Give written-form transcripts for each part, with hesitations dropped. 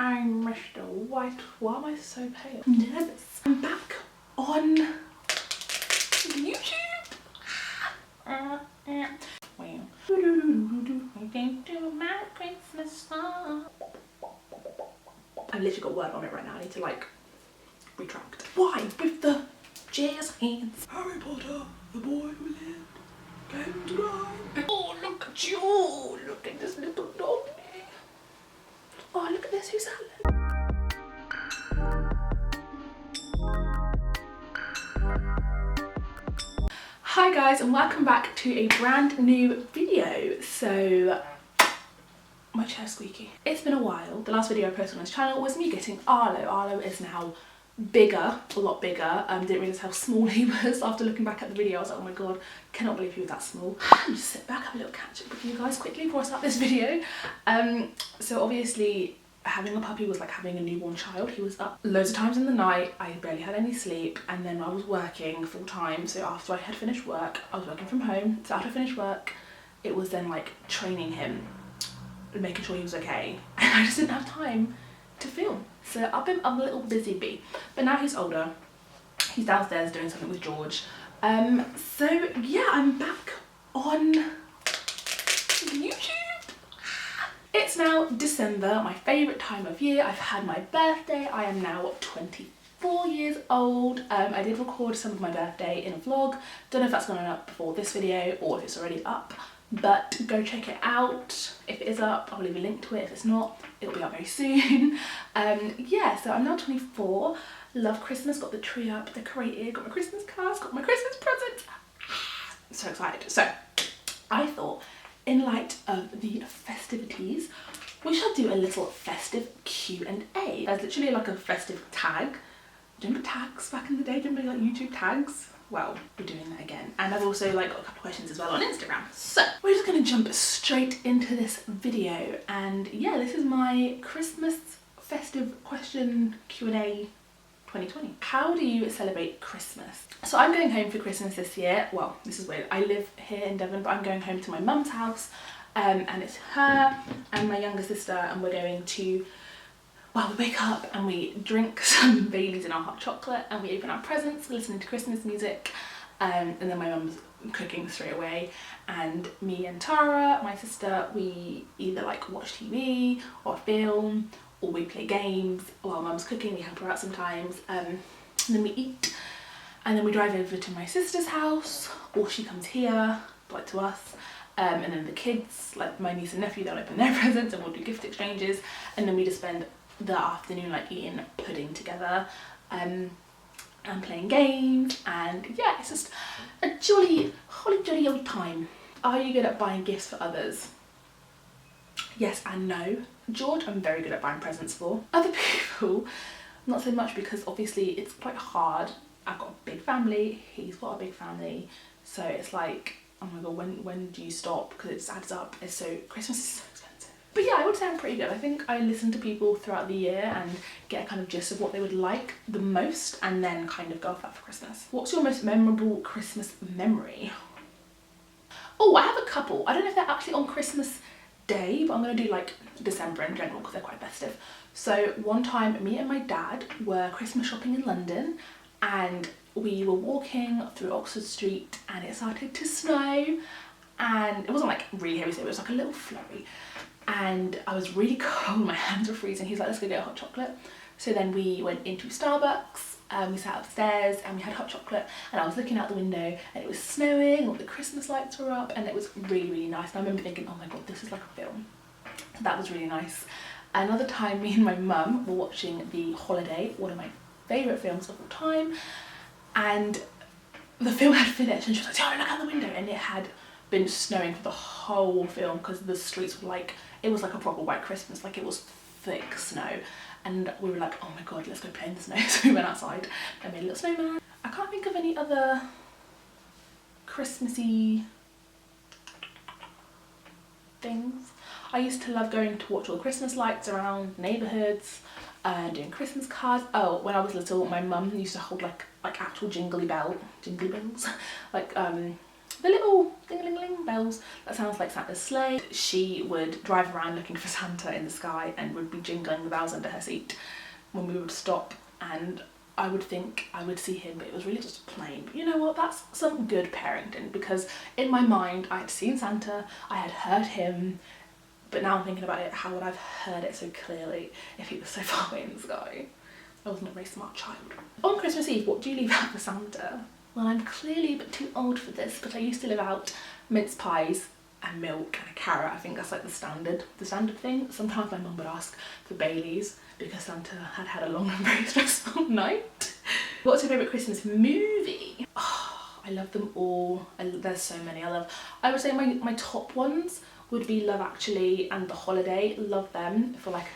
I'm Mr. White. Why am I so pale? I'm nervous. I'm back on YouTube. Wow. I think to my Christmas song. I've literally got word on it right now. I need to like retract. Why with the jazz hands? Harry Potter, the boy who lived, came to die. Oh, look at you! Look at this little dog. Oh, look at this. Who's that? Hi guys, and welcome back to a brand new video. So my chair's squeaky. It's been a while. The last video I posted on this channel was me getting Arlo. Arlo is now bigger, a lot bigger. Didn't realise how small he was. After looking back at the video, I was like, oh my god, cannot believe he was that small. Just sit back, have a little catch up with you guys quickly before I start this video. So obviously having a puppy was like having a newborn child. He was up loads of times in the night. I barely had any sleep, and then I was working full time. So after I had finished work, I was working from home. So after I finished work, it was then like training him, making sure he was okay, and I just didn't have time to film. So I'm a little busy bee, but now he's older. He's downstairs doing something with George. So yeah, I'm back on YouTube. It's now December, my favourite time of year. I've had my birthday. I am now 24 years old. I did record some of my birthday in a vlog. Don't know if that's going up before this video or if it's already up, but go check it out. If it is up, I'll leave a link to it. If it's not, it'll be up very soon. Yeah, so I'm now 24. Love Christmas. Got the tree up, decorated, got my Christmas cards, got my Christmas presents. So excited. So I thought, in light of the festivities, we shall do a little festive Q&A. There's literally like a festive tag. Do you remember tags back in the day? Do you remember like YouTube tags? Well, we're doing that again. And I've also like got a couple of questions as well on Instagram. So we're just gonna jump straight into this video. And yeah, this is my Christmas festive question Q&A 2020. How do you celebrate Christmas? So I'm going home for Christmas this year. Well, this is weird. I live here in Devon, but I'm going home to my mum's house, and it's her and my younger sister, and we're going to, well, we wake up and we drink some Baileys in our hot chocolate, and we open our presents, listening to Christmas music, and then my mum's cooking straight away, and me and Tara, my sister, we either like watch TV or film, or we play games while mum's cooking. We help her out sometimes, and then we eat, and then we drive over to my sister's house, or she comes here, like to us, and then the kids, like my niece and nephew, they'll open their presents and we'll do gift exchanges, and then we just spend the afternoon like eating pudding together, and playing games, and yeah, it's just a jolly old time. Are you good at buying gifts for others? Yes and no. George, I'm very good at buying presents for. Other people, not so much, because obviously it's quite hard. I've got a big family, he's got a big family, so it's like, oh my god, when do you stop? Because it just adds up. It's so, Christmas is so expensive. But yeah, I would say I'm pretty good. I think I listen to people throughout the year and get a kind of gist of what they would like the most, and then kind of go off that for Christmas. What's your most memorable Christmas memory? Oh, I have a couple. I don't know if they're actually on Christmas Day, but I'm going to do like December in general because they're quite festive. So one time me and my dad were Christmas shopping in London, and we were walking through Oxford Street, and it started to snow, and it wasn't like really heavy snow, it was like a little flurry, and I was really cold, my hands were freezing. He's like, let's go get a hot chocolate. So then we went into Starbucks, we sat upstairs and we had hot chocolate, and I was looking out the window and it was snowing, all the Christmas lights were up, and it was really nice. And I remember thinking, oh my god, this is like a film. So that was really nice. Another time, me and my mum were watching The Holiday, one of my favourite films of all time, and the film had finished and she was like, Tiara, look out the window, and it had been snowing for the whole film because the streets were like, it was like a proper white Christmas, like it was thick snow. And we were like, oh my god, let's go play in the snow. So we went outside and made a little snowman. I can't think of any other Christmassy things. I used to love going to watch all the Christmas lights around neighbourhoods and doing Christmas cards. Oh, when I was little, my mum used to hold like actual jingle bells, like the little ding-a-ling-ling bells that sounds like Santa's sleigh. She would drive around looking for Santa in the sky and would be jingling the bells under her seat when we would stop, and I would think I would see him, but it was really just a plane. But you know what, that's some good parenting, because in my mind I had seen Santa, I had heard him, but now I'm thinking about it, how would I have heard it so clearly if he was so far away in the sky? I wasn't a very smart child. On Christmas Eve, what do you leave out for Santa? Well, I'm clearly a bit too old for this, but I used to live out mince pies and milk and a carrot. I think that's like the standard thing. Sometimes my mum would ask for Baileys because Santa had had a long and very stressful night. What's your favourite Christmas movie? Oh, I love them all. There's so many I would say my top ones would be Love Actually and The Holiday. Love them for like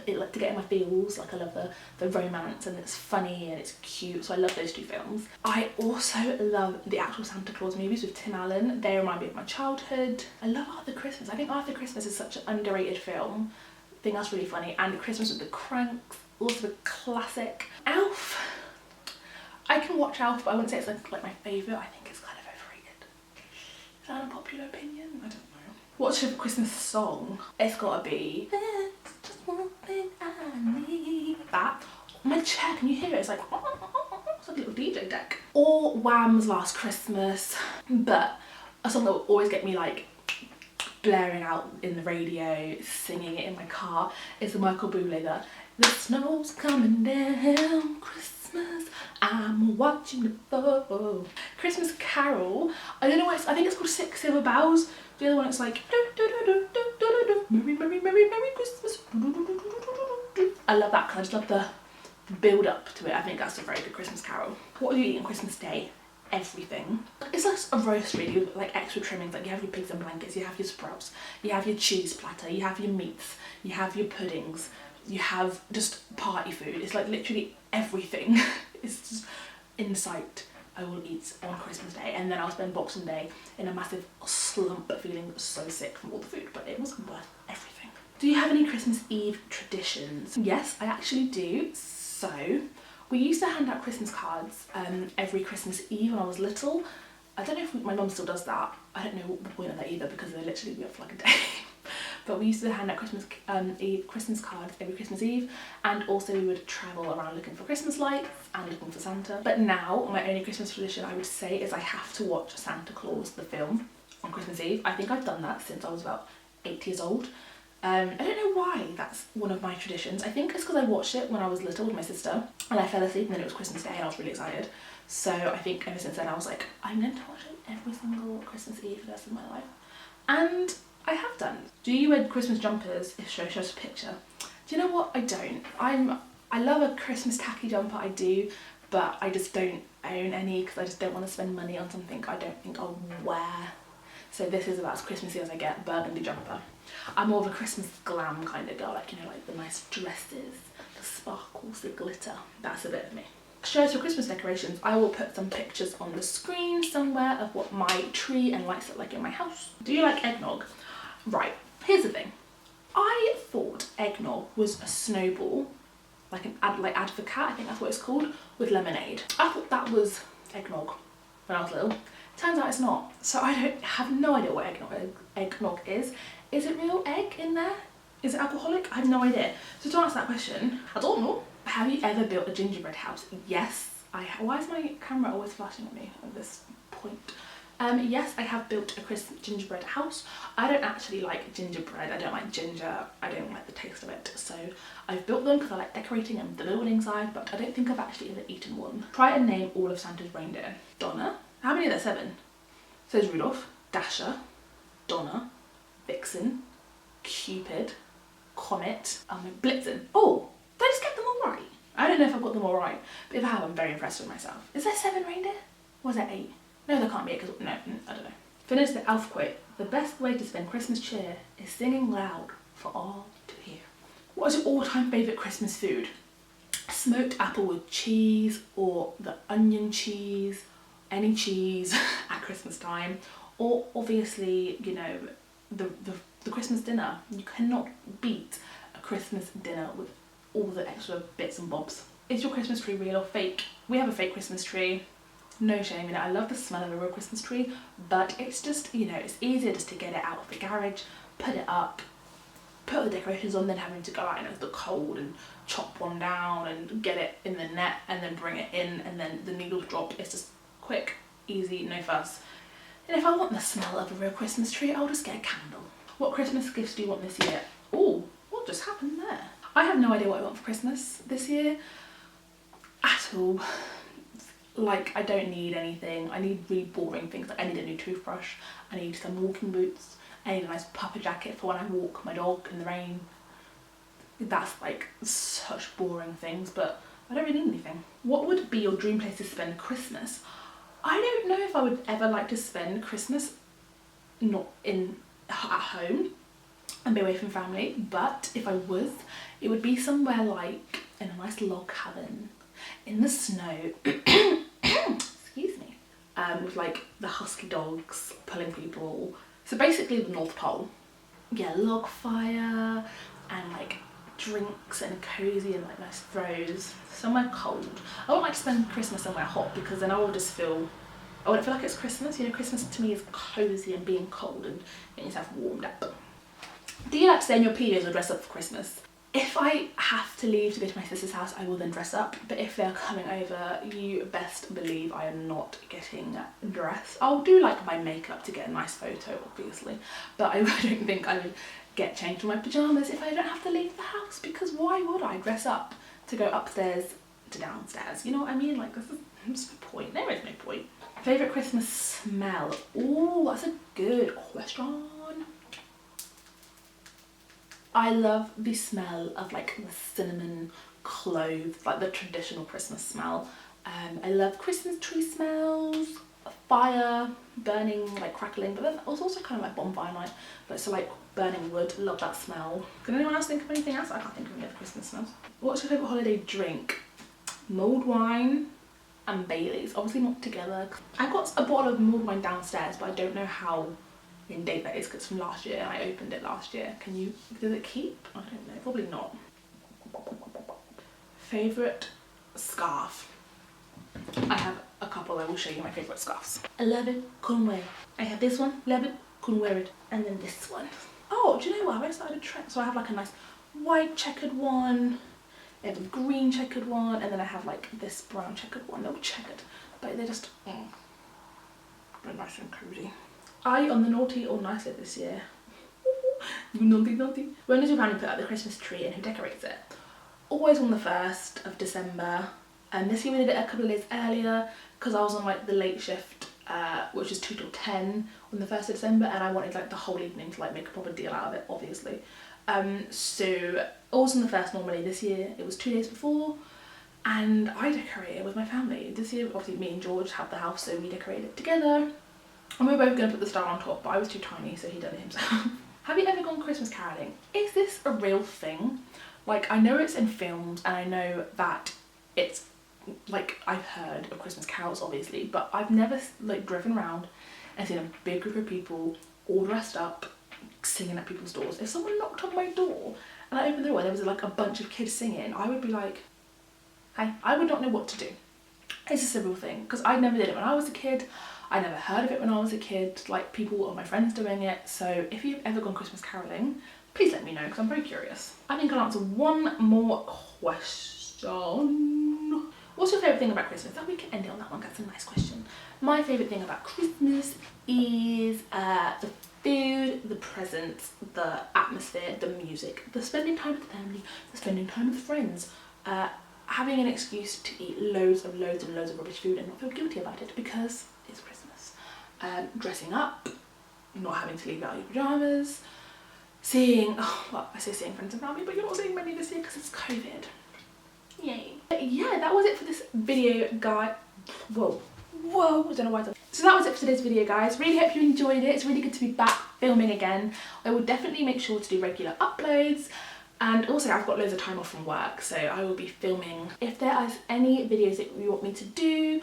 to get in my feels. Like I love the romance, and it's funny and it's cute, so I love those two films. I also love the actual Santa Claus movies with Tim Allen. They remind me of my childhood. I love Arthur Christmas. I think Arthur Christmas is such an underrated film. I think that's really funny. And Christmas with the Cranks, also a classic. Elf. I can watch Elf, but I wouldn't say it's like my favourite. I think it's kind of overrated. Is that an unpopular opinion? I don't know. What's your Christmas song? It's gotta be "There's just one thing I need." That. On my chair, can you hear it? It's like it's like a little DJ deck. Or Wham's Last Christmas. But a song that will always get me like blaring out in the radio, singing it in my car, is the Michael Bublé, "The snow's coming down, Christmas, I'm watching it fall." Christmas Carol, I don't know why I think it's called Six Silver Bells. The other one, it's like Merry, Merry, Merry, Merry Christmas. I love that because I just love the build up to it. I think that's a very good Christmas Carol. What do you eat on Christmas Day? Everything. It's like a roast really, with like extra trimmings. Like you have your pigs and blankets, you have your sprouts, you have your cheese platter, you have your meats, you have your puddings, you have just party food. It's like literally everything. It's just in sight. I will eat on Christmas Day, and then I'll spend Boxing Day in a massive slump, feeling so sick from all the food, but it was worth everything. Do you have any Christmas Eve traditions? Yes, I actually do. So we used to hand out Christmas cards every Christmas Eve when I was little. I don't know if my mum still does that. I don't know the point of that either, because they literally be up for like a day. But we used to hand out Christmas cards every Christmas Eve, and also we would travel around looking for Christmas lights and looking for Santa. But now my only Christmas tradition I would say is I have to watch Santa Claus the film on Christmas Eve. I think I've done that since I was about 8 years old. I don't know why that's one of my traditions. I think it's because I watched it when I was little with my sister and I fell asleep, and then it was Christmas Day and I was really excited. So I think ever since then I was like, I'm going to watch it every single Christmas Eve for the rest of my life. And I have done. Do you wear Christmas jumpers? If so, show us a picture. Do you know what? I don't. I love a Christmas tacky jumper, I do, but I just don't own any because I just don't want to spend money on something I don't think I'll wear. So this is about as Christmassy as I get. Burgundy jumper. I'm more of a Christmas glam kind of girl, like, you know, like the nice dresses, the sparkles, the glitter. That's a bit of me. Show us your Christmas decorations. I will put some pictures on the screen somewhere of what my tree and lights look like in my house. Do you like eggnog? Right, here's the thing. I thought eggnog was a snowball, like an advocate, I think that's what it's called, with lemonade. I thought that was eggnog when I was little. Turns out it's not. So I have no idea what eggnog is. Is it real egg in there? Is it alcoholic? I have no idea. So to answer that question, I don't know. Have you ever built a gingerbread house? Yes, I have. Why is my camera always flashing at me at this point? Yes, I have built a gingerbread house. I don't actually like gingerbread. I don't like ginger. I don't like the taste of it. So I've built them because I like decorating and the little inside, but I don't think I've actually ever eaten one. Try and name all of Santa's reindeer. Donna. How many are there? 7. So there's Rudolph, Dasher, Donna, Vixen, Cupid, Comet, Blitzen. Oh, did I just get them all right? I don't know if I've got them all right, but if I have, I'm very impressed with myself. Is there 7 reindeer? Or is there 8? No, there can't be 8 because, no, I don't know. Finish the elf quote. The best way to spend Christmas cheer is singing loud for all to hear. What is your all-time favourite Christmas food? Smoked apple with cheese, or the onion cheese, any cheese at Christmas time, or obviously, you know, the Christmas dinner. You cannot beat a Christmas dinner with all the extra bits and bobs. Is your Christmas tree real or fake? We have a fake Christmas tree. no shame in it. I love the smell of a real Christmas tree, but it's just, you know, it's easier just to get it out of the garage, put it up, put the decorations on, than having to go out into the cold and chop one down and get it in the net and then bring it in and then the needles drop. It's just quick, easy, no fuss. And if I want the smell of a real Christmas tree, I'll just get a candle. What Christmas gifts do you want this year? Oh, what just happened there? I have no idea what I want for Christmas this year at all. Like, I don't need anything. I need really boring things. Like, I need a new toothbrush, I need some walking boots, I need a nice puffer jacket for when I walk my dog in the rain. That's like such boring things, but I don't really need anything. What would be your dream place to spend Christmas? I don't know if I would ever like to spend Christmas not at home and be away from family, but if I was, it would be somewhere like in a nice log cabin in the snow, excuse me, with like the husky dogs pulling people. So basically the North Pole. Yeah, log fire and like drinks and cozy and like nice throws, somewhere cold. I wouldn't like to spend Christmas somewhere hot because then I wouldn't feel like it's Christmas. You know, Christmas to me is cozy and being cold and getting yourself warmed up. Do you like to stay in your PJs or dress up for Christmas? If I have to leave to go to my sister's house, I will then dress up, but if they're coming over, you best believe I am not getting dressed. I'll do like my makeup to get a nice photo, obviously, but I don't think I would get changed in my pyjamas if I don't have to leave the house, because why would I dress up to go upstairs to downstairs? You know what I mean? Like, there's no point. There is no point. Favourite Christmas smell? Oh, that's a good question. I love the smell of like the cinnamon cloves, like the traditional Christmas smell. I love Christmas tree smells, fire, burning, like crackling, but then it was also kind of like bonfire night, but so like burning wood, love that smell. Can anyone else think of anything else? I can't think of any other Christmas smells. What's your favourite holiday drink? Mulled wine and Baileys, obviously not together. I've got a bottle of mulled wine downstairs, but I don't know how in date that is because it's from last year and I opened it last year. Does it keep? I don't know, probably not. Favourite scarf? I have a couple. I will show you my favourite scarves. I love it, couldn't wear it. I have this one, love it, couldn't wear it, and then this one. Oh, do you know what? I've started a trend. So I have like a nice white checkered one, I have a green checkered one, and then I have like this brown checkered one. They're all checkered, but they're just they're nice and cozy. Are you on the naughty or nice list this year? You naughty. When does your family put out the Christmas tree and who decorates it? Always on the 1st of December. And this year we did it a couple of days earlier because I was on like the late shift, which is 2 till 10 on the 1st of December, and I wanted like the whole evening to like make a proper deal out of it, obviously. So always on the 1st normally. This year it was 2 days before, and I decorated with my family. This year obviously me and George have the house, so we decorated it together. And we were both going to put the star on top, but I was too tiny, so he done it himself. Have you ever gone Christmas caroling? Is this a real thing? Like, I know it's in films, and I know that it's, like, I've heard of Christmas carols, obviously, but I've never, like, driven around and seen a big group of people all dressed up, singing at people's doors. If someone knocked on my door, and I opened the door and there was, like, a bunch of kids singing, I would be like, hey, I would not know what to do. Is this a real thing? Because I never did it when I was a kid. I never heard of it when I was a kid, like people or my friends doing it. So if you've ever gone Christmas caroling, please let me know because I'm very curious. I think I'll answer one more question. What's your favourite thing about Christmas? Oh, we can end it on that one, that's a nice question. My favourite thing about Christmas is the food, the presents, the atmosphere, the music, the spending time with the family, the spending time with friends, having an excuse to eat loads and loads of rubbish food and not feel guilty about it because it's Christmas. Dressing up, not having to leave out your pyjamas, seeing, well, I say seeing friends and family, but you're not seeing many this year because it's COVID. Yay. But yeah, that was it for this video, guys. Whoa, I don't know why. So that was it for today's video, guys. Really hope you enjoyed it. It's really good to be back filming again. I will definitely make sure to do regular uploads. And also I've got loads of time off from work, so I will be filming. If there is any videos that you want me to do,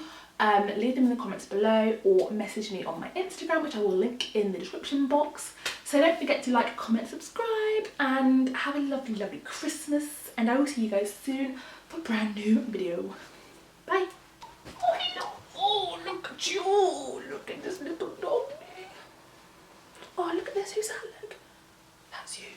leave them in the comments below or message me on my Instagram, which I will link in the description box. So don't forget to like, comment, subscribe, and have a lovely, lovely Christmas. And I will see you guys soon for a brand new video. Bye. Oh, hello. Oh, look. at you. Look at this little dog. Oh, look at this. Who's that? Look. That's you.